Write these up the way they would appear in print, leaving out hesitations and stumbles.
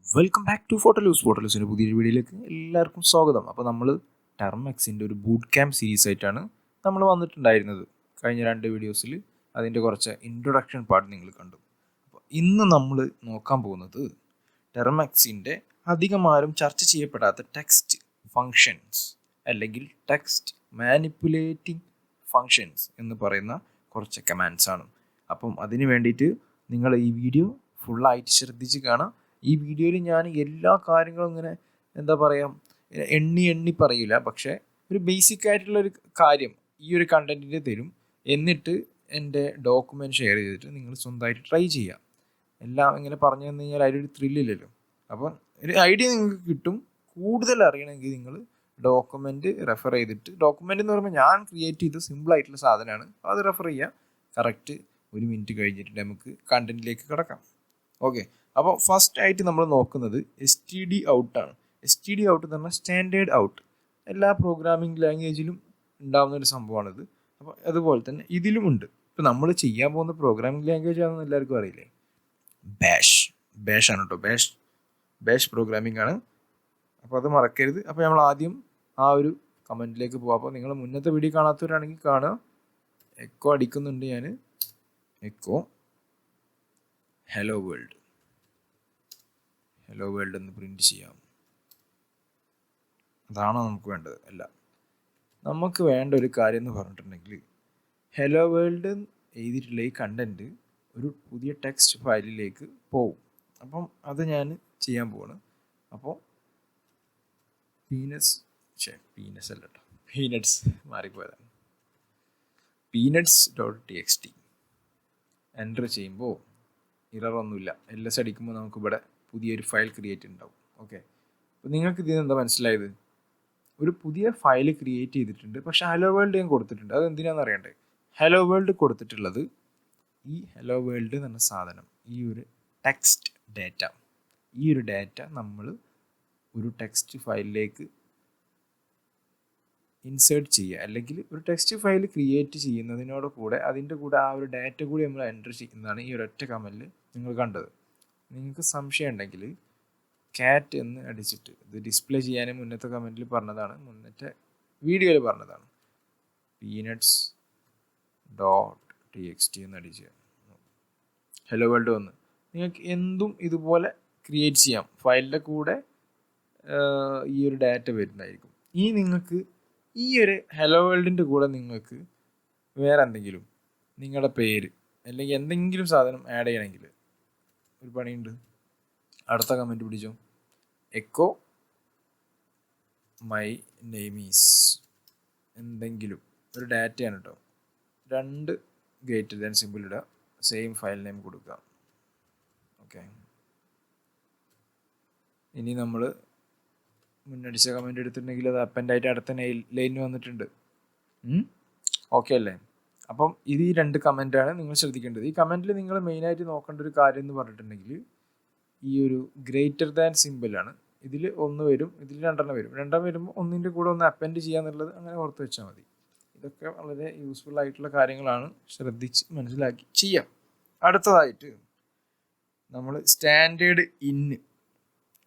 Welcome back to ഫോട്ടോലൂസിൻ്റെ പുതിയൊരു വീഡിയോയിലേക്ക് എല്ലാവർക്കും സ്വാഗതം. അപ്പോൾ നമ്മൾ ടെർമെക്സിൻ്റെ ഒരു ബൂട്ട് ക്യാമ്പ് സീരീസ് ആയിട്ടാണ് നമ്മൾ വന്നിട്ടുണ്ടായിരുന്നത്. കഴിഞ്ഞ 2 വീഡിയോസിൽ അതിൻ്റെ കുറച്ച് ഇൻട്രൊഡക്ഷൻ പാർട്ട് നിങ്ങൾ കണ്ടു. അപ്പോൾ ഇന്ന് നമ്മൾ നോക്കാൻ പോകുന്നത് ടെർമെക്സിൻ്റെ അധികം ആരും ചർച്ച ചെയ്യപ്പെടാത്ത ടെക്സ്റ്റ് ഫങ്ഷൻസ് അല്ലെങ്കിൽ ടെക്സ്റ്റ് മാനിപ്പുലേറ്റിംഗ് ഫങ്ഷൻസ് എന്ന് പറയുന്ന കുറച്ച് കമാൻഡ്സ് ആണ്. അപ്പം അതിന് വേണ്ടിയിട്ട് നിങ്ങൾ ഈ വീഡിയോ ഫുള്ളായിട്ട് ശ്രദ്ധിച്ച് കാണാം. ഈ വീഡിയോയിൽ ഞാൻ എല്ലാ കാര്യങ്ങളും ഇങ്ങനെ എന്താ പറയുക എണ്ണി പറയില്ല, പക്ഷേ ഒരു ബേസിക് ആയിട്ടുള്ളൊരു കാര്യം ഈ ഒരു കണ്ടൻറ്റിൻ്റെ തരും. എന്നിട്ട് എൻ്റെ ഡോക്യുമെൻറ്റ് ഷെയർ ചെയ്തിട്ട് നിങ്ങൾ സ്വന്തമായിട്ട് ട്രൈ ചെയ്യുക. എല്ലാം ഇങ്ങനെ പറഞ്ഞു തന്നു കഴിഞ്ഞാൽ അതിലൊരു ത്രില്ലില്ലല്ലോ. അപ്പം ഒരു ഐഡിയ നിങ്ങൾക്ക് കിട്ടും. കൂടുതൽ അറിയണമെങ്കിൽ നിങ്ങൾ ഡോക്യുമെൻറ്റ് റെഫർ ചെയ്തിട്ട്, ഡോക്യുമെൻ്റ് എന്ന് പറയുമ്പോൾ ഞാൻ ക്രിയേറ്റ് ചെയ്ത സിമ്പിളായിട്ടുള്ള സാധനമാണ്, അത് റെഫർ ചെയ്യുക. കറക്റ്റ് 1 മിനിറ്റ് കഴിഞ്ഞിട്ട് നമുക്ക് കണ്ടൻറ്റിലേക്ക് കിടക്കാം. ഓക്കെ, അപ്പോൾ ഫസ്റ്റ് ആയിട്ട് നമ്മൾ നോക്കുന്നത് STD ഔട്ടാണ്. STD ഔട്ട് എന്ന് പറഞ്ഞാൽ സ്റ്റാൻഡേർഡ് ഔട്ട്. എല്ലാ പ്രോഗ്രാമിംഗ് ലാംഗ്വേജിലും ഉണ്ടാകുന്ന ഒരു സംഭവമാണിത്. അപ്പോൾ അതുപോലെ തന്നെ ഇതിലും ഉണ്ട്. ഇപ്പോൾ നമ്മൾ ചെയ്യാൻ പോകുന്ന പ്രോഗ്രാമിംഗ് ലാംഗ്വേജ് ആണെന്ന് എല്ലാവർക്കും അറിയില്ലേ, ബാഷ് ആണ് കേട്ടോ. ബാഷ് പ്രോഗ്രാമിംഗ് ആണ്. അപ്പോൾ അത് മറക്കരുത്. അപ്പോൾ നമ്മൾ ആദ്യം ആ ഒരു കമൻറ്റിലേക്ക് പോകാം. അപ്പോൾ നിങ്ങൾ മുന്നത്തെ വീഡിയോ കാണാത്തവരാണെങ്കിൽ കാണുക. എക്കോ അടിക്കുന്നുണ്ട് ഞാൻ. എക്കോ ഹലോ വേൾഡ് എന്ന് പ്രിൻറ്റ് ചെയ്യാം. അതാണോ നമുക്ക് വേണ്ടത്? അല്ല, നമുക്ക് വേണ്ട ഒരു കാര്യം എന്ന് പറഞ്ഞിട്ടുണ്ടെങ്കിൽ ഹലോ വേൾഡ് എഴുതിയിട്ടുള്ള ഈ കണ്ടൻറ്റ് ഒരു പുതിയ ടെക്സ്റ്റ് ഫയലിലേക്ക് പോവും. അപ്പം അത് ഞാൻ ചെയ്യാൻ പോവാണ്. അപ്പോൾ പീനട്സ് മാറിപ്പോയതാണ്. peanuts.txt എൻ്റർ ചെയ്യുമ്പോൾ ഇററൊന്നുമില്ല. LS അടിക്കുമ്പോൾ നമുക്കിവിടെ പുതിയൊരു ഫയൽ ക്രിയേറ്റ് ഉണ്ടാവും. ഓക്കെ, അപ്പോൾ നിങ്ങൾക്ക് ഇതിന് എന്താ മനസ്സിലായത്? ഒരു പുതിയ ഫയൽ ക്രിയേറ്റ് ചെയ്തിട്ടുണ്ട്, പക്ഷേ ഹലോ വേൾഡ് ഞാൻ കൊടുത്തിട്ടുണ്ട്. അത് എന്തിനാണെന്ന് അറിയണ്ടേ? ഹലോ വേൾഡ് കൊടുത്തിട്ടുള്ളത് ഈ ഹലോ വേൾഡ് എന്ന സാധനം, ഈ ഒരു ടെക്സ്റ്റ് ഡാറ്റ, ഈ ഒരു ഡാറ്റ നമ്മൾ ഒരു ടെക്സ്റ്റ് ഫയലിലേക്ക് ഇൻസേർട്ട് ചെയ്യുക, അല്ലെങ്കിൽ ഒരു ടെക്സ്റ്റ് ഫയൽ ക്രിയേറ്റ് ചെയ്യുന്നതിനോട് കൂടെ അതിൻ്റെ കൂടെ ആ ഒരു ഡാറ്റ കൂടി നമ്മൾ എൻ്റർ ചെയ്യുന്നതാണ് ഈ ഒരൊറ്റ കമൻറ്റിൽ നിങ്ങൾ കണ്ടത്. നിങ്ങൾക്ക് സംശയം ഉണ്ടെങ്കിൽ കാറ്റ് എന്ന് അടിച്ചിട്ട്, ഇത് ഡിസ്പ്ലേ ചെയ്യാൻ മുന്നത്തെ കമൻറ്റിൽ പറഞ്ഞതാണ്, മുന്നത്തെ വീഡിയോയിൽ പറഞ്ഞതാണ്, peanuts.txt എന്ന് അടിച്ച് ഹലോ വേൾഡ് വന്ന് നിങ്ങൾക്ക് എന്തും ഇതുപോലെ ക്രിയേറ്റ് ചെയ്യാം. ഫയലിൻ്റെ കൂടെ ഈ ഒരു ഡാറ്റ വരുന്നതായിരിക്കും. ഈ നിങ്ങൾക്ക് ഈ ഒരു ഹലോ വേൾഡിൻ്റെ കൂടെ നിങ്ങൾക്ക് വേറെ എന്തെങ്കിലും നിങ്ങളുടെ പേര് അല്ലെങ്കിൽ എന്തെങ്കിലും സാധനം ആഡ് ചെയ്യണമെങ്കിൽ ഒരു പണിയുണ്ട്. അടുത്ത കമൻറ്റ് പിടിച്ചോ. എക്കോ മൈ നെയിം ഈസ് എന്തെങ്കിലും ഒരു ഡാറ്റയാണ് കേട്ടോ. 2 ഗ്രേറ്റർ ദാൻ സിമ്പിൾ ഇടുക, സെയിം ഫയൽ നെയിം കൊടുക്കുക. ഓക്കെ, ഇനി നമ്മൾ മുന്നടിച്ച കമൻറ്റ് എടുത്തിട്ടുണ്ടെങ്കിൽ അത് അപ്പൻ്റായിട്ട് അടുത്ത ലൈനിൽ വന്നിട്ടുണ്ട്. ഓക്കെ അല്ലേ? അപ്പം ഇത് ഈ 2 കമൻറ്റാണ് നിങ്ങൾ ശ്രദ്ധിക്കേണ്ടത്. ഈ കമൻറ്റിൽ നിങ്ങൾ മെയിനായിട്ട് നോക്കേണ്ട ഒരു കാര്യം എന്ന് പറഞ്ഞിട്ടുണ്ടെങ്കിൽ ഈ ഒരു ഗ്രേറ്റർ ദാൻ സിമ്പിളാണ്. ഇതിൽ 1 വരും, ഇതിൽ 2 വരും. 2 വരുമ്പോൾ ഒന്നിൻ്റെ കൂടെ ഒന്ന് അപ്പൻഡ് ചെയ്യാന്നുള്ളത് അങ്ങനെ ഓർത്ത് വെച്ചാൽ മതി. ഇതൊക്കെ വളരെ യൂസ്ഫുൾ ആയിട്ടുള്ള കാര്യങ്ങളാണ്, ശ്രദ്ധിച്ച് മനസ്സിലാക്കി ചെയ്യാം. അടുത്തതായിട്ട് നമ്മൾ സ്റ്റാൻഡേർഡ് ഇന്ന്,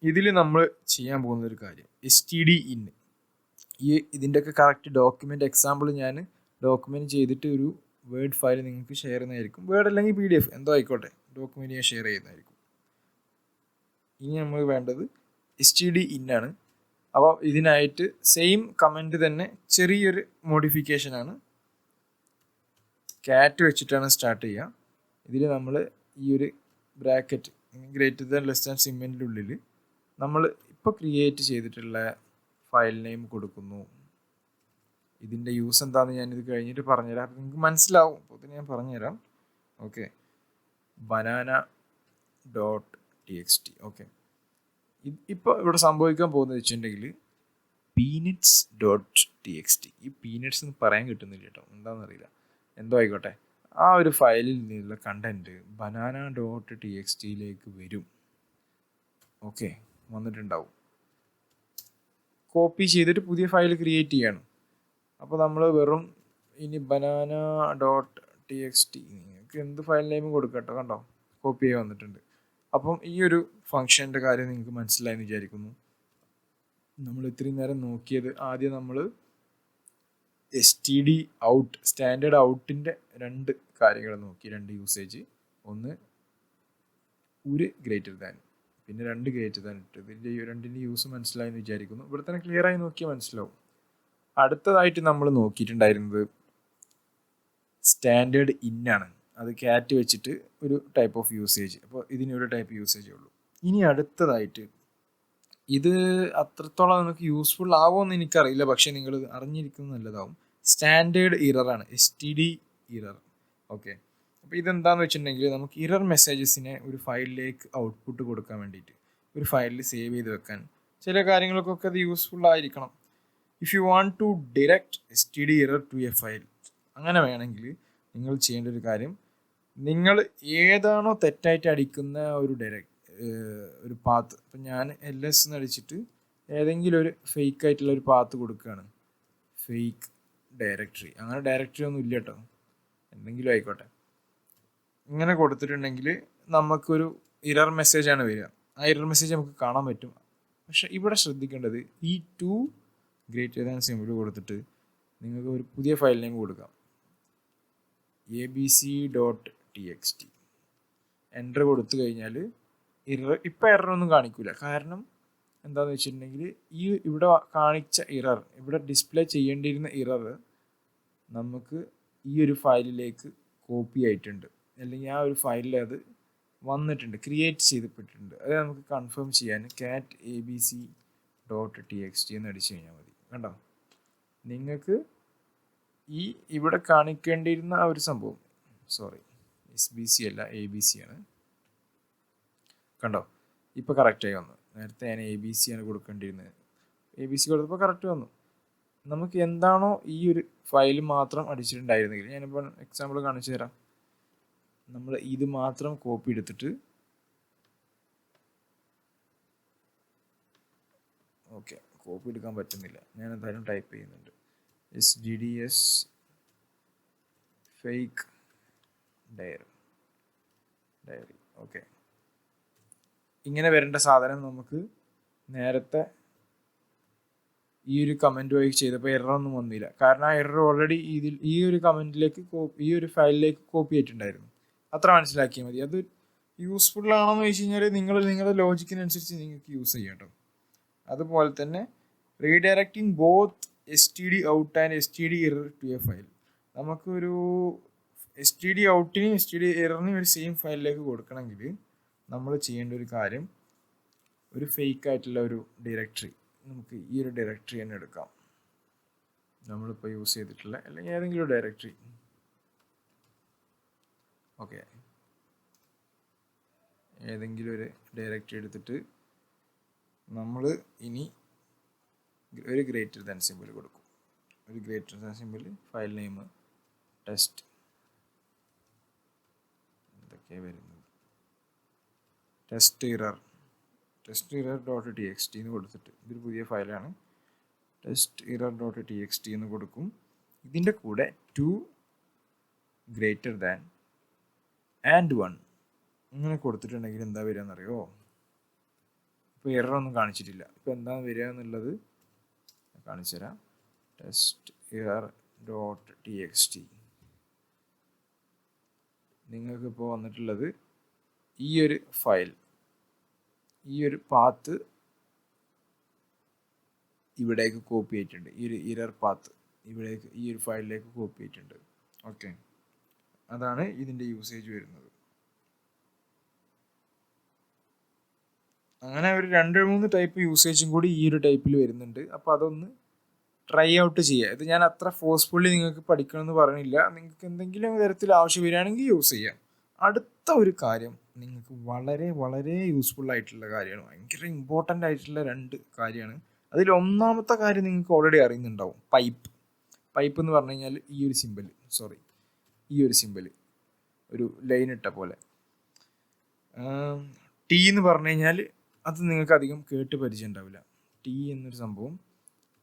ഇതിൽ നമ്മൾ ചെയ്യാൻ പോകുന്ന ഒരു കാര്യം STD ഇന്ന്. ഇതിൻ്റെയൊക്കെ കറക്റ്റ് ഡോക്യുമെൻ്റ് എക്സാമ്പിൾ ഞാൻ ഡോക്യുമെൻറ്റ് ചെയ്തിട്ട് ഒരു വേർഡ് ഫയൽ നിങ്ങൾക്ക് ഷെയർ ചെയ്യുന്നതായിരിക്കും. വേർഡ് അല്ലെങ്കിൽ PDF എന്തോ ആയിക്കോട്ടെ, ഡോക്യുമെൻറ്റ് ഞാൻ ഷെയർ ചെയ്യുന്നതായിരിക്കും. ഇനി നമ്മൾ വേണ്ടത് STD ഇന്നാണ്. അപ്പോൾ ഇതിനായിട്ട് സെയിം കമൻറ്റ് തന്നെ ചെറിയൊരു മോഡിഫിക്കേഷനാണ്. കാറ്റ് വെച്ചിട്ടാണ് സ്റ്റാർട്ട് ചെയ്യുക. ഇതിൽ നമ്മൾ ഈ ഒരു bracket greater than less than സിമ്പിളിൻ്റെ ഉള്ളിൽ നമ്മൾ ഇപ്പോൾ ക്രിയേറ്റ് ചെയ്തിട്ടുള്ള ഫയൽ നെയിം കൊടുക്കുന്നു. ഇതിൻ്റെ യൂസ് എന്താണെന്ന് ഞാനിത് കഴിഞ്ഞിട്ട് പറഞ്ഞുതരാം. അപ്പോൾ നിങ്ങൾക്ക് മനസ്സിലാവും. അപ്പോൾ ഞാൻ പറഞ്ഞുതരാം. Okay, banana.txt. ഓക്കെ, ഇപ്പോൾ ഇവിടെ സംഭവിക്കാൻ പോകുന്നത് വെച്ചിട്ടുണ്ടെങ്കിൽ peanuts.txt. ഈ പീനട്സ് എന്ന് പറയാൻ കിട്ടുന്നില്ല കേട്ടോ, എന്താണെന്നറിയില്ല, എന്തോ ആയിക്കോട്ടെ. ആ ഒരു ഫയലിൽ നിന്നുള്ള കണ്ടൻറ്റ് banana.txtയിലേക്ക് വരും. ഓക്കെ, വന്നിട്ടുണ്ടാവും. കോപ്പി ചെയ്തിട്ട് പുതിയ ഫയൽ ക്രിയേറ്റ് ചെയ്യണം. അപ്പോൾ നമ്മൾ വെറും ഇനി banana.txt നിങ്ങൾക്ക് എന്ത് ഫയൽ നെയിമും കൊടുക്കട്ടോ. കണ്ടോ, കോപ്പി ചെയ്ത് വന്നിട്ടുണ്ട്. അപ്പം ഈ ഒരു ഫങ്ഷൻ്റെ കാര്യം നിങ്ങൾക്ക് മനസ്സിലായെന്ന് വിചാരിക്കുന്നു. നമ്മൾ ഇത്രയും നേരം നോക്കിയത് ആദ്യം നമ്മൾ STD ഔട്ട്, സ്റ്റാൻഡേർഡ് ഔട്ടിൻ്റെ രണ്ട് കാര്യങ്ങൾ നോക്കി, രണ്ട് യൂസേജ്. ഒന്ന് ഒരു ഗ്രേറ്റർ ദാൻ, പിന്നെ രണ്ട് ഗ്രേറ്റർ ദാൻ ഇട്ട്. ഇതിൻ്റെ രണ്ടിൻ്റെ യൂസ് മനസ്സിലായെന്ന് വിചാരിക്കുന്നു. ഇവിടെ തന്നെ ക്ലിയർ ആയി നോക്കിയാൽ മനസ്സിലാവും. അടുത്തതായിട്ട് നമ്മൾ നോക്കിയിട്ടുണ്ടായിരുന്നത് സ്റ്റാൻഡേർഡ് ഇന്നാണ്. അത് ക്യാറ്റ് വെച്ചിട്ട് ഒരു ടൈപ്പ് ഓഫ് യൂസേജ്. അപ്പോൾ ഇതിനൊരു ടൈപ്പ് യൂസേജേ ഉള്ളൂ. ഇനി അടുത്തതായിട്ട് ഇത് അത്രത്തോളം നിങ്ങൾക്ക് യൂസ്ഫുൾ ആവുമെന്ന് എനിക്കറിയില്ല, പക്ഷേ നിങ്ങൾ അറിഞ്ഞിരിക്കുന്നത് നല്ലതാവും. സ്റ്റാൻഡേർഡ് ഇററാണ്, STD ഇറർ. ഓക്കെ, അപ്പോൾ ഇതെന്താണെന്ന് വെച്ചിട്ടുണ്ടെങ്കിൽ നമുക്ക് ഇറർ മെസ്സേജസിനെ ഒരു ഫയലിലേക്ക് ഔട്ട്പുട്ട് കൊടുക്കാൻ വേണ്ടിയിട്ട്, ഒരു ഫയലിൽ സേവ് ചെയ്ത് വെക്കാൻ ചില കാര്യങ്ങൾക്കൊക്കെ അത് യൂസ്ഫുൾ ആയിരിക്കണം. If you want to direct STD error to a file, അങ്ങനെ വേണമെങ്കിൽ നിങ്ങൾ ചെയ്യേണ്ട ഒരു കാര്യം, നിങ്ങൾ ഏതാണോ തെറ്റായിട്ട് അടിക്കുന്ന ഒരു പാത്ത്, ഇപ്പം ഞാൻ LS എന്ന് അടിച്ചിട്ട് ഏതെങ്കിലും ഒരു ഫേക്ക് ആയിട്ടുള്ള ഒരു പാത്ത് കൊടുക്കുകയാണ്, ഫേക്ക് ഡയറക്ടറി, അങ്ങനെ ഡയറക്ടറി ഒന്നും ഇല്ല കേട്ടോ, എന്തെങ്കിലും ആയിക്കോട്ടെ. ഇങ്ങനെ കൊടുത്തിട്ടുണ്ടെങ്കിൽ നമുക്കൊരു ഇറർ മെസ്സേജാണ് വരിക. ആ ഇറർ മെസ്സേജ് നമുക്ക് കാണാൻ പറ്റും. പക്ഷെ ഇവിടെ ശ്രദ്ധിക്കേണ്ടത് ഈ ടു ഗ്രേറ്റർ ദാൻ സിമ്പിൾ കൊടുത്തിട്ട് നിങ്ങൾക്ക് ഒരു പുതിയ ഫയൽ നെയിം കൊടുക്കാം, abc.txt. എൻ്റർ കൊടുത്തു കഴിഞ്ഞാൽ ഇപ്പം എററൊന്നും കാണിക്കില്ല. കാരണം എന്താണെന്ന് വെച്ചിട്ടുണ്ടെങ്കിൽ ഈ ഇവിടെ കാണിച്ച ഇറർ, ഇവിടെ ഡിസ്പ്ലേ ചെയ്യേണ്ടിയിരുന്ന ഇറർ നമുക്ക് ഈ ഒരു ഫയലിലേക്ക് കോപ്പി ആയിട്ടുണ്ട്, അല്ലെങ്കിൽ ആ ഒരു ഫയലിൽ അത് വന്നിട്ടുണ്ട്, ക്രിയേറ്റ് ചെയ്തിട്ടുണ്ട്. അത് നമുക്ക് കൺഫേം ചെയ്യാൻ cat abc.txt എന്ന് അടിച്ചു കഴിഞ്ഞാൽ മതി. കണ്ടോ, നിങ്ങൾക്ക് ഈ ഇവിടെ കാണിക്കേണ്ടിയിരുന്ന ആ ഒരു സംഭവം, സോറി SBC അല്ല ABC ആണ്, കണ്ടോ ഇപ്പോൾ കറക്റ്റായി വന്നു. നേരത്തെ ഞാൻ ABC ആണ് കൊടുക്കേണ്ടിയിരുന്നത്, ABC കൊടുത്തപ്പോൾ കറക്റ്റ് വന്നു. നമുക്ക് എന്താണോ ഈ ഒരു ഫയൽ മാത്രം അടിച്ചിട്ടുണ്ടായിരുന്നെങ്കിൽ, ഞാനിപ്പോൾ എക്സാമ്പിൾ കാണിച്ചു തരാം. നമ്മൾ ഇത് മാത്രം കോപ്പി എടുത്തിട്ട്, ഓക്കെ കോപ്പി എടുക്കാൻ പറ്റുന്നില്ല, ഞാൻ എന്തായാലും ടൈപ്പ് ചെയ്യുന്നുണ്ട്, SDDS ഫേക്ക് ഡയറി. ഓക്കെ, ഇങ്ങനെ വരേണ്ട സാധനം നമുക്ക് നേരത്തെ ഈ ഒരു കമൻറ്റ് വഴി ചെയ്തപ്പോൾ എററൊന്നും വന്നില്ല. കാരണം ആ എറർ ഓൾറെഡി ഈ ഒരു കമൻറ്റിലേക്ക് ഈ ഒരു ഫയലിലേക്ക് കോപ്പി ആയിട്ടുണ്ടായിരുന്നു. അത്ര മനസ്സിലാക്കിയാൽ മതി. അത് യൂസ്ഫുൾ ആണെന്ന് വെച്ച് കഴിഞ്ഞാൽ നിങ്ങളുടെ ലോജിക്കിനനുസരിച്ച് നിങ്ങൾക്ക് യൂസ് ചെയ്യാം കേട്ടോ. അതുപോലെ തന്നെ redirecting both STD out and STD error to a file. നമുക്കൊരു STD ഔട്ടിനെയും STD എററിനെയും ഒരു സെയിം ഫയലിലേക്ക് കൊടുക്കണമെങ്കിൽ നമ്മൾ ചെയ്യേണ്ട ഒരു കാര്യം, ഒരു ഫേക്ക് ആയിട്ടുള്ള ഒരു ഡയറക്ടറി, നമുക്ക് ഈ ഒരു ഡയറക്ടറി തന്നെ എടുക്കാം, നമ്മളിപ്പോൾ യൂസ് ചെയ്തിട്ടുള്ള അല്ലെങ്കിൽ ഏതെങ്കിലും ഒരു ഡയറക്ടറി. ഓക്കെ, ഏതെങ്കിലും ഒരു ഡയറക്ടറി എടുത്തിട്ട് നമ്മൾ ഇനി ഒരു ഗ്രേറ്റർ ദാൻ സിമ്പിൾ കൊടുക്കും. ഒരു greater than simple, file name test, എന്തൊക്കെയാണ് വരുന്നത്, ടെസ്റ്റ് ഇറർ .txt എന്ന് കൊടുത്തിട്ട്, ഇതൊരു പുതിയ ഫയലാണ്, ടെസ്റ്റ് ഇറർ.txt എന്ന് കൊടുക്കും. ഇതിൻ്റെ കൂടെ 2 ഗ്രേറ്റർ ദാൻ ആൻഡ് 1 ഇങ്ങനെ കൊടുത്തിട്ടുണ്ടെങ്കിൽ എന്താ വരിക എന്നറിയോ? ഇപ്പോൾ എററൊന്നും കാണിച്ചിട്ടില്ല. ഇപ്പോൾ എന്താണ് വരിക എന്നുള്ളത് കാണിച്ചു തരാം. ടെസ്റ്റ് ഇറർ.txt നിങ്ങൾക്കിപ്പോൾ വന്നിട്ടുള്ളത് ഈ ഒരു ഫയൽ, ഈ ഒരു പാത്ത് ഇവിടേക്ക് കോപ്പി ആയിട്ടുണ്ട്, ഈ ഒരു ഇറർ പാത്ത് ഇവിടേക്ക് ഈ ഒരു ഫയലിലേക്ക് കോപ്പി ആയിട്ടുണ്ട്. ഓക്കെ, അതാണ് ഇതിൻ്റെ യൂസേജ് വരുന്നത്. അങ്ങനെ ഒരു 2-3 ടൈപ്പ് യൂസേജും കൂടി ഈ ഒരു ടൈപ്പിൽ വരുന്നുണ്ട്. അപ്പോൾ അതൊന്ന് ട്രൈ ഔട്ട് ചെയ്യുക. ഇത് ഞാൻ അത്ര ഫോഴ്സ്ഫുള്ളി നിങ്ങൾക്ക് പഠിക്കണമെന്ന് പറയണില്ല, നിങ്ങൾക്ക് എന്തെങ്കിലും തരത്തിൽ ആവശ്യം വരികയാണെങ്കിൽ യൂസ് ചെയ്യാം. അടുത്ത ഒരു കാര്യം നിങ്ങൾക്ക് വളരെ വളരെ യൂസ്ഫുൾ ആയിട്ടുള്ള കാര്യമാണ്, ഭയങ്കര ഇമ്പോർട്ടൻ്റ് ആയിട്ടുള്ള 2 കാര്യമാണ്. അതിൽ ഒന്നാമത്തെ കാര്യം നിങ്ങൾക്ക് ഓൾറെഡി അറിയുന്നുണ്ടാവും, പൈപ്പ് എന്ന് പറഞ്ഞു കഴിഞ്ഞാൽ ഈ ഒരു സിമ്പിൾ ഒരു ലൈൻ ഇട്ട പോലെ. T എന്ന് പറഞ്ഞു കഴിഞ്ഞാൽ അത് നിങ്ങൾക്ക് അധികം കേട്ട് പരിചയം ഉണ്ടാവില്ല. T എന്നൊരു സംഭവം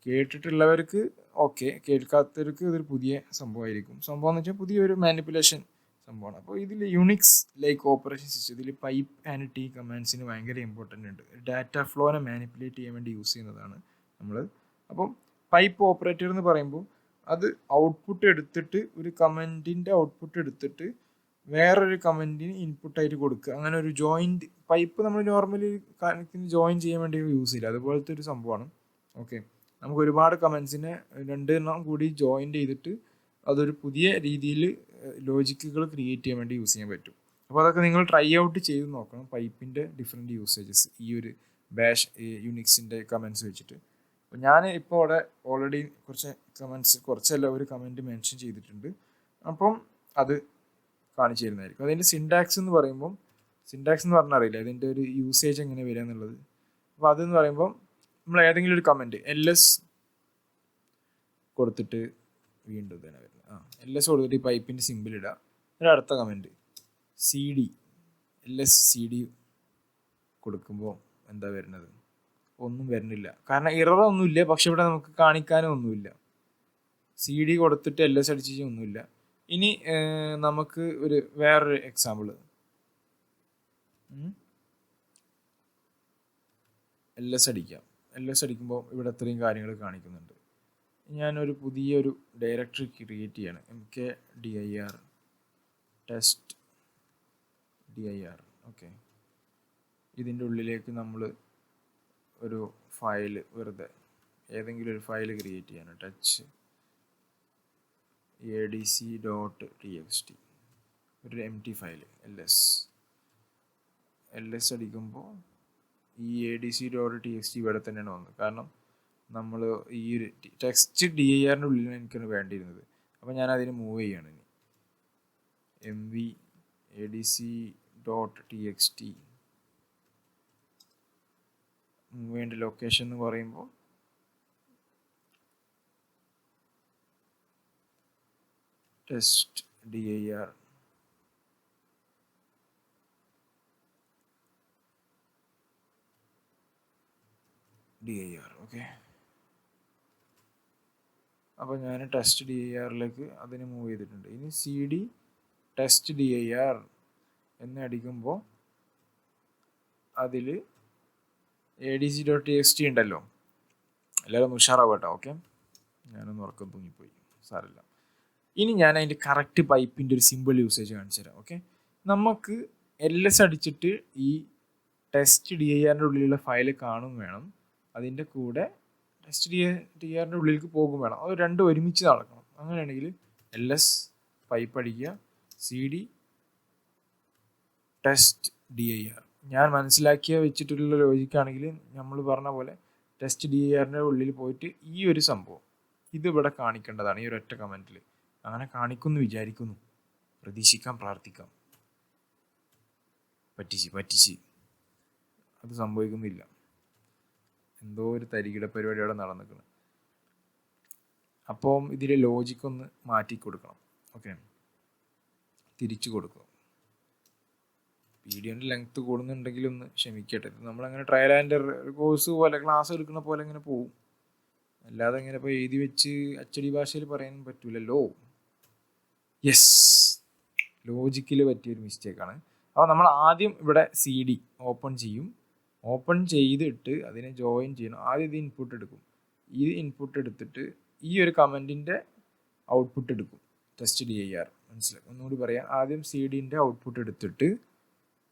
കേട്ടിട്ടുള്ളവർക്ക് ഓക്കെ, കേൾക്കാത്തവർക്ക് ഇതൊരു പുതിയ സംഭവമായിരിക്കും. സംഭവം എന്ന് വെച്ചാൽ പുതിയൊരു മാനിപ്പുലേഷൻ സംഭവമാണ്. അപ്പോൾ ഇതിൽ യുണിക്സ് ലൈക്ക് ഓപ്പറേഷൻ സിസ്റ്റത്തിൽ പൈപ്പ് ആൻഡ് ടി കമാൻഡ്സിന് ഭയങ്കര ഇമ്പോർട്ടൻ്റ് ഉണ്ട്. ഡാറ്റ ഫ്ലോനെ മാനിപ്പുലേറ്റ് ചെയ്യാൻ വേണ്ടി യൂസ് ചെയ്യുന്നതാണ് നമ്മൾ. അപ്പം പൈപ്പ് ഓപ്പറേറ്റർ എന്ന് പറയുമ്പോൾ അത് ഔട്ട്പുട്ട് എടുത്തിട്ട് ഒരു കമൻറ്റിൻ്റെ ഔട്ട്പുട്ട് എടുത്തിട്ട് വേറൊരു കമൻറ്റിന് ഇൻപുട്ടായിട്ട് കൊടുക്കുക. അങ്ങനെ ഒരു ജോയിൻറ്റ് പൈപ്പ് നമ്മൾ നോർമലി ജോയിൻ ചെയ്യാൻ വേണ്ടി യൂസ് ചെയ്യില്ല, അതുപോലത്തെ ഒരു സംഭവമാണ്. ഓക്കെ, നമുക്ക് ഒരുപാട് കമൻസിനെ രണ്ടെണ്ണം കൂടി ജോയിൻ ചെയ്തിട്ട് അതൊരു പുതിയ രീതിയിൽ ലോജിക്കുകൾ ക്രിയേറ്റ് ചെയ്യാൻ വേണ്ടി യൂസ് ചെയ്യാൻ പറ്റും. അപ്പോൾ അതൊക്കെ നിങ്ങൾ ട്രൈ ഔട്ട് ചെയ്ത് നോക്കണം, പൈപ്പിൻ്റെ ഡിഫറെൻറ്റ് യൂസേജസ് ഈ ഒരു ബാഷ് യുണിക്സിൻ്റെ കമൻസ് വെച്ചിട്ട്. അപ്പോൾ ഞാൻ ഇപ്പോൾ അവിടെ ഓൾറെഡി കുറച്ച് കമൻസ്, കുറച്ചല്ല ഒരു കമൻറ്റ് മെൻഷൻ ചെയ്തിട്ടുണ്ട്. അപ്പം അത് കാണിച്ചു തരുന്നതായിരിക്കും. അതിൻ്റെ സിൻടാക്സ് എന്ന് പറയുമ്പം, സിൻടാക്സ് എന്ന് പറഞ്ഞാൽ അറിയില്ല അതിൻ്റെ ഒരു യൂസേജ് എങ്ങനെ വരിക എന്നുള്ളത്. അപ്പോൾ അതെന്ന് പറയുമ്പം നമ്മൾ ഏതെങ്കിലും ഒരു കമൻറ്റ് LS കൊടുത്തിട്ട് വീണ്ടും തന്നെ വരുന്നത് LS കൊടുത്തിട്ട് ഈ പൈപ്പിൻ്റെ സിമ്പിൾ ഇടുക. ഒരു അടുത്ത കമൻറ്റ് CD LS CD കൊടുക്കുമ്പോൾ എന്താ വരുന്നത്? ഒന്നും വരുന്നില്ല, കാരണം ഇററൊന്നുമില്ല. പക്ഷെ ഇവിടെ നമുക്ക് കാണിക്കാനും ഒന്നുമില്ല. CD കൊടുത്തിട്ട് LS അടിച്ച് ഒന്നുമില്ല. ഇനി നമുക്ക് ഒരു വേറൊരു എക്സാമ്പിൾ, LS അടിക്കാം. LS അടിക്കുമ്പോൾ ഇവിടെ ഇത്രയും കാര്യങ്ങൾ കാണിക്കുന്നുണ്ട്. ഞാനൊരു പുതിയൊരു ഡയറക്ടറി ക്രിയേറ്റ് ചെയ്യാണ്, mkdir test dir. ഓക്കെ, ഇതിൻ്റെ ഉള്ളിലേക്ക് നമ്മൾ ഒരു ഫയൽ, വെറുതെ ഏതെങ്കിലും ഒരു ഫയൽ ക്രിയേറ്റ് ചെയ്യാണ്, touch.adc.txt, ഒരു empty ഫയൽ LS അടിക്കുമ്പോൾ ഈ adc.txt ഇവിടെ തന്നെയാണ് വന്നത്. കാരണം നമ്മൾ ഈ ഒരു ടെക്സ്റ്റ് DIRൻ്റെ ഉള്ളിലാണ് എനിക്കാണ് വേണ്ടിയിരുന്നത്. അപ്പോൾ ഞാൻ അതിന് മൂവ് ചെയ്യാണ്. ഇനി mv adc.txt മൂവ് ചെയ്യേണ്ട ലൊക്കേഷൻ എന്ന് പറയുമ്പോൾ ടെസ്റ്റ് dir ഓക്കെ. അപ്പോൾ ഞാൻ ടെസ്റ്റ് DIRലേക്ക് അതിന് മൂവ് ചെയ്തിട്ടുണ്ട്. ഇനി CD ടെസ്റ്റ് dir എന്ന് അടിക്കുമ്പോൾ അതിൽ adc.txt ഉണ്ടല്ലോ. എല്ലാവരും ഉഷാറാവും കേട്ടോ. ഓക്കെ, ഞാനൊന്ന് ഉറക്കം തൂങ്ങിപ്പോയി, സാരമില്ല. ഇനി ഞാൻ അതിൻ്റെ കറക്റ്റ് പൈപ്പിൻ്റെ ഒരു സിമ്പിൾ യൂസേജ് കാണിച്ചു തരാം. ഓക്കെ, നമുക്ക് LS അടിച്ചിട്ട് ഈ ടെസ്റ്റ് DIRൻ്റെ ഉള്ളിലുള്ള ഫയൽ കാണും വേണം, അതിൻ്റെ കൂടെ ടെസ്റ്റ് DIRൻ്റെ ഉള്ളിലേക്ക് പോകും വേണം. അത് രണ്ടും ഒരുമിച്ച് നടക്കണം. അങ്ങനെയാണെങ്കിൽ LS പൈപ്പ് അടിക്കുക, CD ടെസ്റ്റ് dir. ഞാൻ മനസ്സിലാക്കിയ വെച്ചിട്ടുള്ള ലോജിക്കാണെങ്കിൽ നമ്മൾ പറഞ്ഞ പോലെ ടെസ്റ്റ് DIRൻ്റെ ഉള്ളിൽ പോയിട്ട് ഈ ഒരു സംഭവം ഇതിവിടെ കാണിക്കേണ്ടതാണ്, ഈ ഒരു ഒറ്റ കമൻറ്റിൽ. അങ്ങനെ കാണിക്കുമെന്ന് വിചാരിക്കുന്നു, പ്രതീക്ഷിക്കാം, പ്രാർത്ഥിക്കാം. പറ്റിച്ച് അത് സംഭവിക്കുന്നില്ല. എന്തോ ഒരു തരികിട പരിപാടി അവിടെ നടന്നിരിക്കണം. അപ്പം ഇതിലെ ലോജിക്കൊന്ന് മാറ്റി കൊടുക്കണം. ഓക്കെ, തിരിച്ചു കൊടുക്കുക. വീഡിയോൻ്റെ ലെങ്ത്ത് കൂടുന്നുണ്ടെങ്കിൽ ഒന്ന് ക്ഷമിക്കട്ടെ. നമ്മളങ്ങനെ ട്രയൽ ആൻഡ് കോഴ്സ് പോലെ ക്ലാസ് എടുക്കുന്ന പോലെ ഇങ്ങനെ പോവും, അല്ലാതെ ഇങ്ങനെ ഇപ്പോൾ എഴുതി വെച്ച് അച്ചടി ഭാഷയിൽ പറയാൻ പറ്റൂലല്ലോ. യെസ്, ലോജിക്കിൽ പറ്റിയൊരു മിസ്റ്റേക്കാണ്. അപ്പോൾ നമ്മൾ ആദ്യം ഇവിടെ CD ഓപ്പൺ ചെയ്യും. ഓപ്പൺ ചെയ്തിട്ട് അതിനെ ജോയിൻ ചെയ്യണം. ആദ്യം ഇത് ഇൻപുട്ട് എടുക്കും. ഈ ഇൻപുട്ട് എടുത്തിട്ട് ഈ ഒരു കമൻറ്റിൻ്റെ ഔട്ട്പുട്ട് എടുക്കും, ടെസ്റ്റ് dir. മനസ്സിലായി? ഒന്നുകൂടി പറയാം. ആദ്യം CDൻ്റെ ഔട്ട്പുട്ട് എടുത്തിട്ട്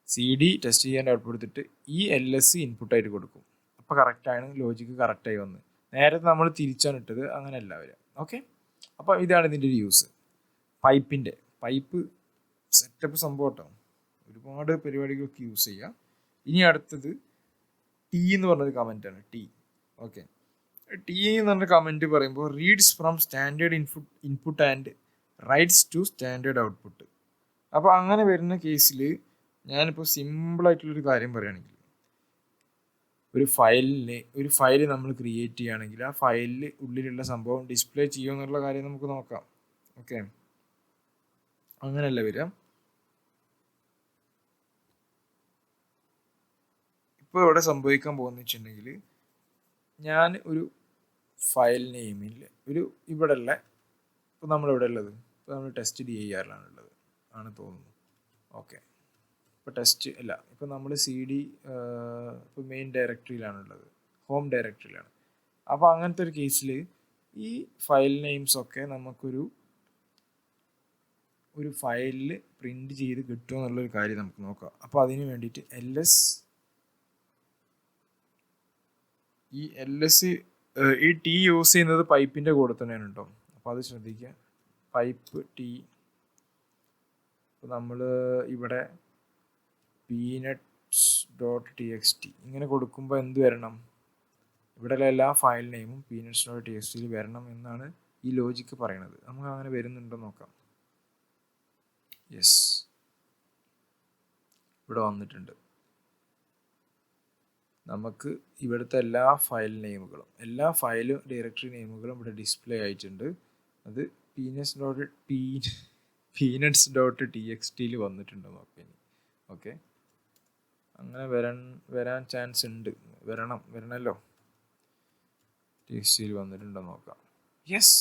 CD ടെസ്റ്റ് ചെയ്യാൻ്റെ ഔട്ട്പുട്ട് എടുത്തിട്ട് ഈ LS ഇൻപുട്ടായിട്ട് കൊടുക്കും. അപ്പോൾ കറക്റ്റാണ്, ലോജിക്ക് കറക്റ്റായി വന്ന്. നേരത്തെ നമ്മൾ തിരിച്ചാണ് ഇട്ടത്, അങ്ങനെയല്ല വരിക. ഓക്കെ, അപ്പോൾ ഇതാണ് ഇതിൻ്റെ ഒരു യൂസ്. പൈപ്പ് സെറ്റപ്പ് സംഭവം കേട്ടോ, ഒരുപാട് പരിപാടികൾക്ക് യൂസ് ചെയ്യാം. ഇനി അടുത്തത് T എന്ന് പറഞ്ഞൊരു കമൻറ്റാണ്, T. ഓക്കെ, T എന്ന് പറഞ്ഞ കമൻറ്റ് പറയുമ്പോൾ reads from standard input and writes to standard output. അപ്പോൾ അങ്ങനെ വരുന്ന കേസിൽ ഞാനിപ്പോൾ സിമ്പിളായിട്ടുള്ളൊരു കാര്യം പറയുകയാണെങ്കിൽ, ഒരു ഫയൽ നമ്മൾ ക്രിയേറ്റ് ചെയ്യുകയാണെങ്കിൽ ആ ഫയലിൽ ഉള്ളിലുള്ള സംഭവം ഡിസ്പ്ലേ ചെയ്യുമെന്നുള്ള കാര്യം നമുക്ക് നോക്കാം. ഓക്കെ, അങ്ങനെയല്ല വരിക. ഇപ്പോൾ ഇവിടെ സംഭവിക്കാൻ പോകുന്ന വെച്ചിട്ടുണ്ടെങ്കിൽ, ഞാൻ ഒരു ഫയൽ നെയിമിൽ ഇവിടെ ഉള്ള, ഇപ്പോൾ നമ്മളിവിടെ ഉള്ളത്, ഇപ്പോൾ നമ്മൾ ടെസ്റ്റ് dir ഉള്ളത്. ആണ് തോന്നുന്നു. ഓക്കെ, ഇപ്പോൾ ടെസ്റ്റ് അല്ല, ഇപ്പോൾ നമ്മൾ സി ഡി ഇപ്പോൾ മെയിൻ ഡയറക്ടറിയിലാണുള്ളത്, ഹോം ഡയറക്ടറിയിലാണ്. അപ്പോൾ അങ്ങനത്തെ ഒരു കേസിൽ ഈ ഫയൽ നെയിംസൊക്കെ നമുക്കൊരു ഫയലിൽ പ്രിൻ്റ് ചെയ്ത് കിട്ടുമോ എന്നുള്ളൊരു കാര്യം നമുക്ക് നോക്കാം. അപ്പോൾ അതിന് വേണ്ടിയിട്ട് ഈ ടി യൂസ് ചെയ്യുന്നത് പൈപ്പിൻ്റെ കൂടെ തന്നെയാണ് കേട്ടോ. അപ്പോൾ അത് ശ്രദ്ധിക്കുക, പൈപ്പ് ടി. അപ്പോൾ നമ്മൾ ഇവിടെ peanuts.txt ഇങ്ങനെ കൊടുക്കുമ്പോൾ എന്ത് വരണം, ഇവിടെയുള്ള എല്ലാ ഫയൽ നെയിമും peanuts.txt വരണം എന്നാണ് ഈ ലോജിക്ക് പറയണത്. നമുക്ക് അങ്ങനെ വരുന്നുണ്ടോ നോക്കാം. യെസ്, ഇവിടെ വന്നിട്ടുണ്ട്. നമുക്ക് ഇവിടുത്തെ എല്ലാ ഫയൽ നെയിമുകളും, എല്ലാ ഫയലും ഡയറക്ടറി നെയിമുകളും ഇവിടെ ഡിസ്പ്ലേ ആയിട്ടുണ്ട്. അത് peanuts.txt വന്നിട്ടുണ്ടോ നോക്കാം. ഓക്കെ, അങ്ങനെ വരാൻ ചാൻസ് ഉണ്ട്. വരണമല്ലോ. ടിഎക്സ്റ്റിയിൽ വന്നിട്ടുണ്ടോ നോക്കാം. യെസ്,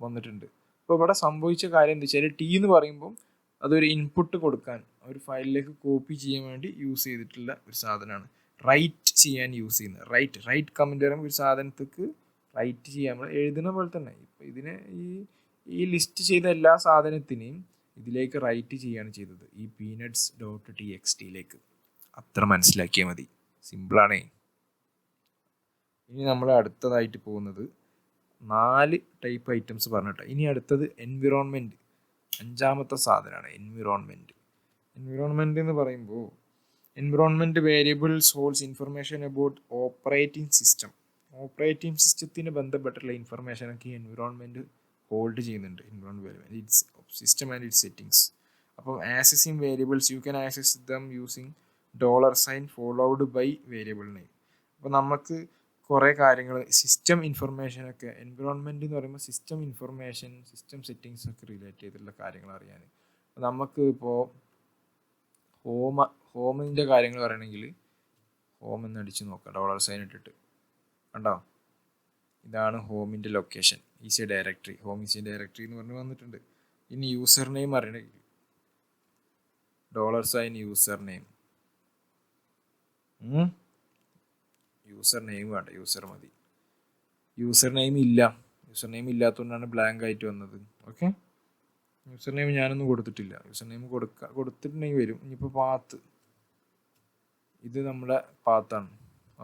വന്നിട്ടുണ്ട്. അപ്പോൾ ഇവിടെ സംഭവിച്ച കാര്യം എന്താ വെച്ചാൽ, ടി എന്ന് പറയുമ്പോൾ അതൊരു ഇൻപുട്ട് കൊടുക്കാൻ, ഒരു ഫയലിലേക്ക് കോപ്പി ചെയ്യാൻ വേണ്ടി യൂസ് ചെയ്തിട്ടുള്ള ഒരു സാധനമാണ്. റൈറ്റ് ചെയ്യാൻ യൂസ് ചെയ്യുന്നത്. റൈറ്റ് കമൻറ്റ് പറയുമ്പോൾ ഒരു സാധനത്തേക്ക് റൈറ്റ് ചെയ്യാൻ നമ്മൾ എഴുതുന്ന പോലെ തന്നെ ഇപ്പോൾ ഇതിനെ ഈ ലിസ്റ്റ് ചെയ്ത എല്ലാ സാധനത്തിനെയും ഇതിലേക്ക് റൈറ്റ് ചെയ്യാണ് ചെയ്തത്, ഈ peanuts.txt. അത്ര മനസ്സിലാക്കിയാൽ മതി, സിമ്പിളാണേ. ഇനി നമ്മൾ അടുത്തതായിട്ട് പോകുന്നത് 4 ടൈപ്പ് ഐറ്റംസ് പറഞ്ഞിട്ട്. ഇനി അടുത്തത് എൻവിറോൺമെൻറ്റ്, 5ാമത്തെ സാധനമാണ് എൻവിറോൺമെൻറ്റ്. എൻവിറോൺമെൻറ്റ് എന്ന് പറയുമ്പോൾ environment variables holds information about operating system. Operating സിസ്റ്റത്തിന് ബന്ധപ്പെട്ടുള്ള ഇൻഫർമേഷനൊക്കെ ഈ എൻവിറോൺമെൻറ്റ് ഹോൾഡ് ചെയ്യുന്നുണ്ട്. Environment it's system and it's settings. അപ്പം accessing variables you can access them using $sign followed by variable name. അപ്പോൾ നമുക്ക് കുറേ കാര്യങ്ങൾ, സിസ്റ്റം ഇൻഫർമേഷനൊക്കെ, എൻവിറോൺമെൻറ്റ് എന്ന് പറയുമ്പോൾ സിസ്റ്റം ഇൻഫർമേഷൻ, സിസ്റ്റം സെറ്റിങ്സ് ഒക്കെ റിലേറ്റ് ചെയ്തിട്ടുള്ള കാര്യങ്ങൾ അറിയാൻ. നമുക്ക് ഇപ്പോൾ ഹോമിൻ്റെ കാര്യങ്ങൾ പറയണമെങ്കിൽ ഹോം എന്ന് അടിച്ച് നോക്കാം, $sign ഇട്ടിട്ട്. കണ്ടോ, ഇതാണ് ഹോമിൻ്റെ location. Easy directory, home easy directory എന്ന് പറഞ്ഞ് വന്നിട്ടുണ്ട്. ഇനി യൂസർ നെയിം അറിയണമെങ്കിൽ $sign user name. User name വേണ്ട, യൂസർ മതി. യൂസർ നെയിം ഇല്ലാത്തതുകൊണ്ടാണ് ബ്ലാങ്ക് ആയിട്ട് വന്നത്. ഓക്കെ, യൂസർ നെയിം ഞാനൊന്നും കൊടുത്തിട്ടില്ല. യൂസർ നെയിം കൊടുത്തിട്ടുണ്ടെങ്കിൽ വരും. ഇനിയിപ്പോൾ പാത്ത്, ഇത് നമ്മുടെ പാത്താണ്.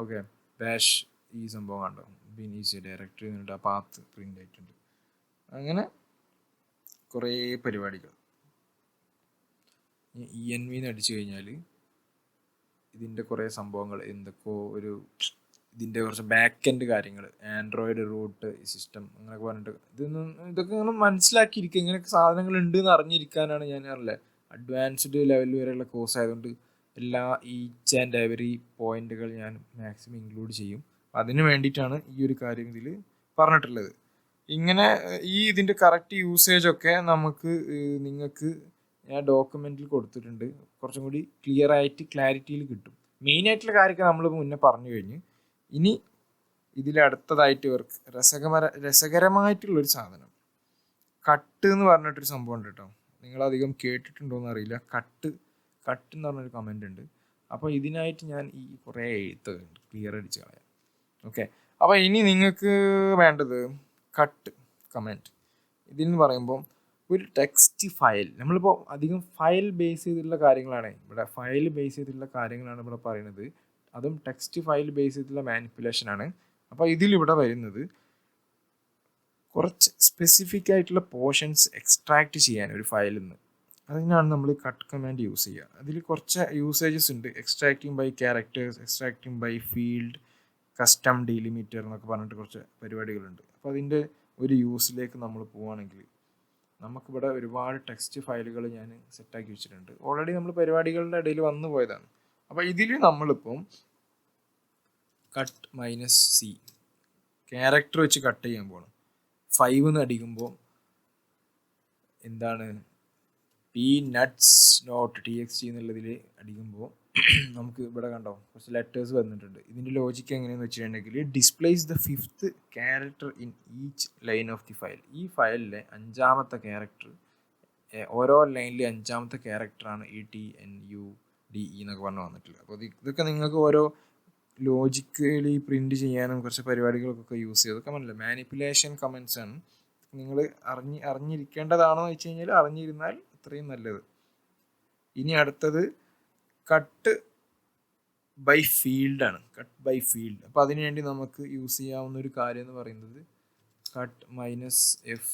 ഓക്കെ, ബാഷ് ഈ സംഭവം കണ്ടോ, ഈസി ഡയറക്ടറി എന്നിട്ട് ആ പാത്ത് പ്രിൻ്റ് ആയിട്ടുണ്ട്. അങ്ങനെ കുറേ പരിപാടികൾ. env എന്ന് അടിച്ചു കഴിഞ്ഞാൽ ഇതിൻ്റെ കുറേ സംഭവങ്ങൾ, എന്തൊക്കെയോ ഇതിൻ്റെ കുറച്ച് ബാക്ക് എൻഡ് കാര്യങ്ങൾ, ആൻഡ്രോയിഡ് റൂട്ട് സിസ്റ്റം അങ്ങനെയൊക്കെ പറഞ്ഞിട്ട് ഇതൊക്കെ ഇങ്ങനെ മനസ്സിലാക്കിയിരിക്കുക. ഇങ്ങനെയൊക്കെ സാധനങ്ങൾ ഉണ്ട് എന്ന് അറിഞ്ഞിരിക്കാനാണ് ഞാൻ അഡ്വാൻസ്ഡ് ലെവൽ വരെയുള്ള കോഴ്സ് ആയതുകൊണ്ട് എല്ലാ ഈച്ച് ആൻഡ് എവറി പോയിന്റുകൾ ഞാൻ മാക്സിമം ഇൻക്ലൂഡ് ചെയ്യും. അതിന് വേണ്ടിയിട്ടാണ് ഈ ഒരു കാര്യം ഇതിൽ പറഞ്ഞിട്ടുള്ളത്. ഇങ്ങനെ ഇതിൻ്റെ കറക്റ്റ് യൂസേജൊക്കെ നിങ്ങൾക്ക് ഞാൻ ഡോക്യുമെൻറ്റിൽ കൊടുത്തിട്ടുണ്ട്. കുറച്ചും കൂടി ക്ലാരിറ്റിയിൽ കിട്ടും. മെയിനായിട്ടുള്ള കാര്യമൊക്കെ നമ്മൾ മുന്നേ പറഞ്ഞു കഴിഞ്ഞ്. ഇനി ഇതിലടുത്തതായിട്ട് ഇവർക്ക് രസകരമായിട്ടുള്ളൊരു സാധനം, കട്ട് എന്ന് പറഞ്ഞിട്ടൊരു സംഭവം ഉണ്ട് കേട്ടോ. നിങ്ങളധികം കേട്ടിട്ടുണ്ടോയെന്ന് അറിയില്ല. കട്ട് എന്ന് പറഞ്ഞൊരു കമൻ്റ് ഉണ്ട്. അപ്പോൾ ഇതിനായിട്ട് ഞാൻ ഈ കുറേ എഴുത്തുണ്ട്, ക്ലിയർ അടിച്ച് കളയാം. ഓക്കെ, അപ്പോൾ ഇനി നിങ്ങൾക്ക് വേണ്ടത് കട്ട് കമൻറ്റ്. ഇതിന്ന് പറയുമ്പോൾ ഒരു ടെക്സ്റ്റ് ഫയൽ, നമ്മളിപ്പോൾ അധികം ഫയൽ ബേസ് ചെയ്തിട്ടുള്ള കാര്യങ്ങളാണ് ഇവിടെ പറയുന്നത്. അതും ടെക്സ്റ്റ് ഫയൽ ബേസ് ചെയ്തിട്ടുള്ള മാനിപ്പുലേഷനാണ്. അപ്പോൾ ഇതിലിവിടെ വരുന്നത് കുറച്ച് സ്പെസിഫിക് ആയിട്ടുള്ള പോർഷൻസ് എക്സ്ട്രാക്ട് ചെയ്യാൻ ഒരു ഫയലിൽ നിന്ന്. അതിനാണ് നമ്മൾ കട്ട് കമാൻഡ് യൂസ് ചെയ്യുക. അതിൽ കുറച്ച് യൂസേജസ് ഉണ്ട്. Extracting by characters, extracting by field, custom delimiter എന്നൊക്കെ പറഞ്ഞിട്ട് കുറച്ച് പരിപാടികളുണ്ട്. അപ്പോൾ അതിൻ്റെ ഒരു യൂസിലേക്ക് നമ്മൾ പോവുകയാണെങ്കിൽ നമുക്കിവിടെ ഒരുപാട് ടെക്സ്റ്റ് ഫയലുകൾ ഞാൻ സെറ്റാക്കി വെച്ചിട്ടുണ്ട്. ഓൾറെഡി നമ്മൾ പരിപാടികളുടെ ഇടയിൽ വന്നു പോയതാണ്. അപ്പോൾ ഇതിൽ നമ്മളിപ്പം -c ക്യാരക്ടർ വെച്ച് കട്ട് ചെയ്യാൻ പോകണം. 5 എന്ന് അടിക്കുമ്പോൾ എന്താണ് peanuts.txt എന്നുള്ളതിൽ അടിക്കുമ്പോൾ നമുക്ക് ഇവിടെ കണ്ടോ കുറച്ച് ലെറ്റേഴ്സ് വന്നിട്ടുണ്ട്. ഇതിൻ്റെ ലോജിക്ക് എങ്ങനെയെന്ന് വെച്ചിട്ടുണ്ടെങ്കിൽ displays the 5th character in each line of the file. ഈ ഫയലിലെ 5ാമത്തെ ക്യാരക്ടർ ഓരോ ലൈനിൽ 5ാമത്തെ ക്യാരക്ടറാണ് ETNUDE എന്നൊക്കെ പറഞ്ഞ് വന്നിട്ടുള്ളത്. അപ്പോൾ ഇതൊക്കെ നിങ്ങൾക്ക് ഓരോ ലോജിക്കലി പ്രിൻറ്റ് ചെയ്യാനും കുറച്ച് പരിപാടികൾക്കൊക്കെ യൂസ് ചെയ്യും. അതൊക്കെ പറഞ്ഞില്ല, മാനിപ്പുലേഷൻ കമൻസ് ആണ്. നിങ്ങൾ അറിഞ്ഞിരിക്കേണ്ടതാണോ എന്ന് വെച്ച് കഴിഞ്ഞാൽ അറിഞ്ഞിരുന്നാൽ അത്രയും നല്ലത്. ഇനി അടുത്തത് കട്ട് ബൈ ഫീൽഡാണ്. Cut by field. അപ്പോൾ അതിനുവേണ്ടി നമുക്ക് യൂസ് ചെയ്യാവുന്ന ഒരു കാര്യം എന്ന് പറയുന്നത് കട്ട് -f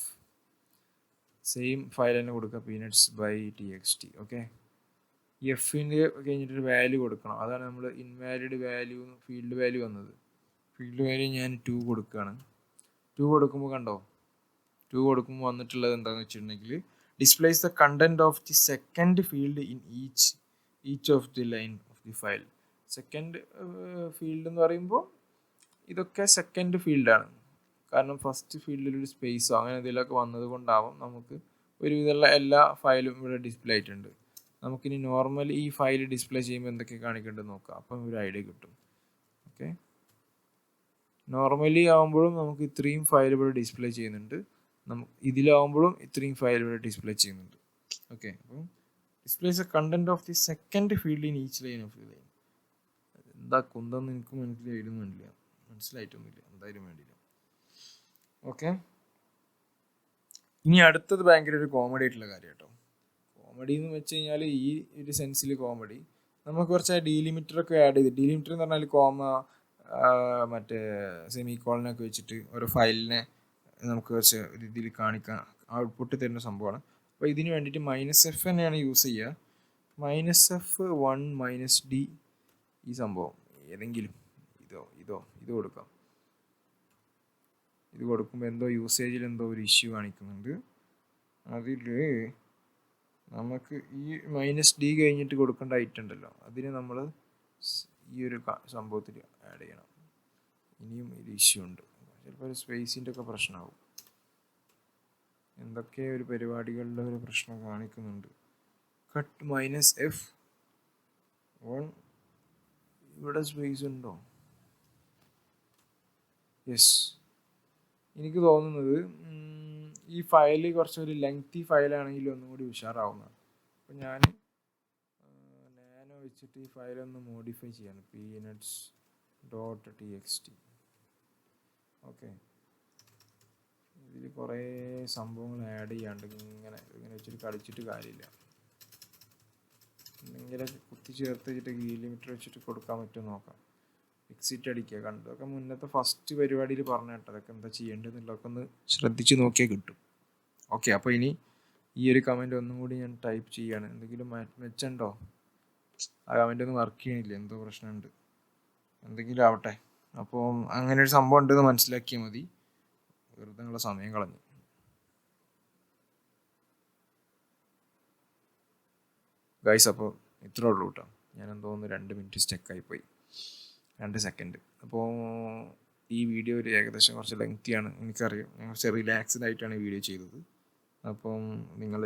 സെയിം ഫയൽ തന്നെ കൊടുക്കുക, peanuts.txt. ഓക്കെ, എഫിൻ്റെ കഴിഞ്ഞിട്ടൊരു വാല്യൂ കൊടുക്കണം. അതാണ് നമ്മൾ ഇൻവാലിഡ് വാല്യൂ ഫീൽഡ് വാല്യൂ വന്നത്. ഫീൽഡ് വാല്യൂ ഞാൻ 2 കൊടുക്കുകയാണ്. 2 കൊടുക്കുമ്പോൾ കണ്ടോ, 2 കൊടുക്കുമ്പോൾ വന്നിട്ടുള്ളത് എന്താണെന്ന് വെച്ചിട്ടുണ്ടെങ്കിൽ displays the content of the second field in each of the line of the file. Second field എന്ന് പറയുമ്പോൾ ഇതൊക്കെ സെക്കൻഡ് ഫീൽഡാണ്. കാരണം ഫസ്റ്റ് ഫീൽഡിലൊരു സ്പേസോ അങ്ങനെ എന്തെങ്കിലുമൊക്കെ വന്നത് കൊണ്ടാവും നമുക്ക് ഒരുവിധമുള്ള എല്ലാ ഫയലും ഇവിടെ ഡിസ്പ്ലേ ആയിട്ടുണ്ട്. നമുക്കിനി നോർമലി ഈ ഫയൽ ഡിസ്പ്ലേ ചെയ്യുമ്പോൾ എന്തൊക്കെ കാണിക്കേണ്ടത് നോക്കാം, അപ്പം ഒരു ഐഡിയ കിട്ടും. ഓക്കെ, നോർമലി ആകുമ്പോഴും നമുക്ക് ഇത്രയും ഫയൽ ഇവിടെ ഡിസ്പ്ലേ ചെയ്യുന്നുണ്ട്, ഇതിലാവുമ്പോഴും ഇത്രയും ഫയൽ ഇവിടെ ഡിസ്പ്ലേ ചെയ്യുന്നുണ്ട്. ഓക്കെ, അപ്പം displays the content of the second field in each line of the line. എന്താ കുന്തെന്ന് എനിക്ക് മനസ്സിലായിട്ടൊന്നുമില്ല, എന്തായാലും വേണ്ടിയില്ല. ഓക്കെ, ഇനി അടുത്തത് ഭയങ്കര ഒരു കോമഡി ആയിട്ടുള്ള കാര്യം കേട്ടോ. കോമഡി എന്ന് വെച്ച് കഴിഞ്ഞാൽ ഈ ഒരു സെൻസിൽ കോമഡി, നമുക്ക് കുറച്ച് ഡീലിമിറ്ററൊക്കെ ആഡ് ചെയ്ത്, ഡീലിമിറ്റർ എന്ന് പറഞ്ഞാൽ കോമ മറ്റേ സെമി കോളനൊക്കെ വെച്ചിട്ട് ഓരോ ഫയലിനെ നമുക്ക് കുറച്ച് രീതിയിൽ കാണിക്കാൻ ഔട്ട്പുട്ട് തരുന്ന സംഭവമാണ്. അപ്പോൾ ഇതിന് വേണ്ടിയിട്ട് -f തന്നെയാണ് യൂസ് ചെയ്യുക. -f1 -d ഈ സംഭവം ഏതെങ്കിലും ഇത് കൊടുക്കാം. ഇത് കൊടുക്കുമ്പോൾ എന്തോ യൂസേജിൽ എന്തോ ഒരു ഇഷ്യൂ കാണിക്കുന്നുണ്ട്. അതിൽ നമുക്ക് ഈ -d കഴിഞ്ഞിട്ട് കൊടുക്കേണ്ട ഐറ്റം ഉണ്ടല്ലോ, അതിന് നമ്മൾ ഈ ഒരു സംഭവത്തിൽ ആഡ് ചെയ്യണം. ഇനിയും ഒരു ഇഷ്യൂ ഉണ്ട്, ചിലപ്പോൾ ഒരു സ്പേസിൻ്റെ ഒക്കെ പ്രശ്നമാവും. എന്തൊക്കെ ഒരു പരിപാടികളുടെ ഒരു പ്രശ്നം കാണിക്കുന്നുണ്ട്. കട്ട് -f1 ഇവിടെ സ്പേസ് ഉണ്ടോ? യെസ്, എനിക്ക് തോന്നുന്നത് ഈ ഫയൽ കുറച്ചൊരു ലെങ്തി ഫയലാണെങ്കിൽ ഒന്നും കൂടി ഉഷാറാവുന്നതാണ്. അപ്പോൾ ഞാൻ നാനോ വെച്ചിട്ട് ഈ ഫയലൊന്ന് മോഡിഫൈ ചെയ്യാണ്, peanuts.txt. ഓക്കെ, ഇതിൽ കുറേ സംഭവങ്ങൾ ആഡ് ചെയ്യാണ്ട് ഇങ്ങനെ വെച്ചിട്ട് കളിച്ചിട്ട് കാര്യമില്ല. എന്തെങ്കിലുമൊക്കെ കുത്തി ചേർത്ത് വെച്ചിട്ട് ഡീലിമിറ്റർ വെച്ചിട്ട് കൊടുക്കാൻ പറ്റുമോ നോക്കാം. എക്സിറ്റ് അടിക്കുക, കണ്ടു. അതൊക്കെ മുന്നത്തെ ഫസ്റ്റ് പരിപാടിയിൽ പറഞ്ഞ കേട്ടോ, അതൊക്കെ എന്താ ചെയ്യേണ്ടതെന്നുള്ളതൊക്കെ ഒന്ന് ശ്രദ്ധിച്ച് നോക്കിയാൽ കിട്ടും. ഓക്കെ, അപ്പോൾ ഇനി ഈ ഒരു കമൻറ്റ് ഒന്നും കൂടി ഞാൻ ടൈപ്പ് ചെയ്യാണ്. എന്തെങ്കിലും മെച്ചമുണ്ടോ? ആ കമൻറ്റ് ഒന്നും വർക്ക് ചെയ്യണില്ല, എന്തോ പ്രശ്നമുണ്ട്, എന്തെങ്കിലും ആവട്ടെ. അപ്പോൾ അങ്ങനെ ഒരു സംഭവം ഉണ്ടെന്ന് മനസ്സിലാക്കിയാൽ മതി, വെറുതെ നിങ്ങളുടെ സമയം കളഞ്ഞു. ഗൈസ്, അപ്പോൾ ഇത്രേ ഉള്ളൂ കേട്ടോ. ഞാൻ എന്തോ 2 മിനിറ്റ് സ്റ്റക്കായിപ്പോയി, 2 സെക്കൻഡ്. അപ്പോൾ ഈ വീഡിയോ ഒരു ഏകദേശം കുറച്ച് ലെങ്തിയാണ്, എനിക്കറിയാം. ഞാൻ കുറച്ച് റിലാക്സ്ഡ് ആയിട്ടാണ് ഈ വീഡിയോ ചെയ്തത്. അപ്പം നിങ്ങൾ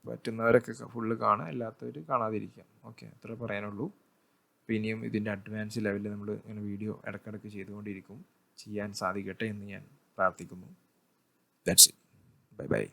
പറ്റുന്നവരൊക്കെ ഫുള്ള് കാണുക, അല്ലാത്തവർ കാണാതിരിക്കാം. ഓക്കെ, അത്ര പറയാനുള്ളൂ. അപ്പോൾ ഇനിയും ഇതിൻ്റെ അഡ്വാൻസ് ലെവലിൽ നമ്മൾ ഇങ്ങനെ വീഡിയോ ഇടയ്ക്കിടയ്ക്ക് ചെയ്തുകൊണ്ടിരിക്കും, ചെയ്യാൻ സാധിക്കട്ടെ എന്ന് ഞാൻ പ്രാർത്ഥിക്കുന്നു. That's it. Bye bye.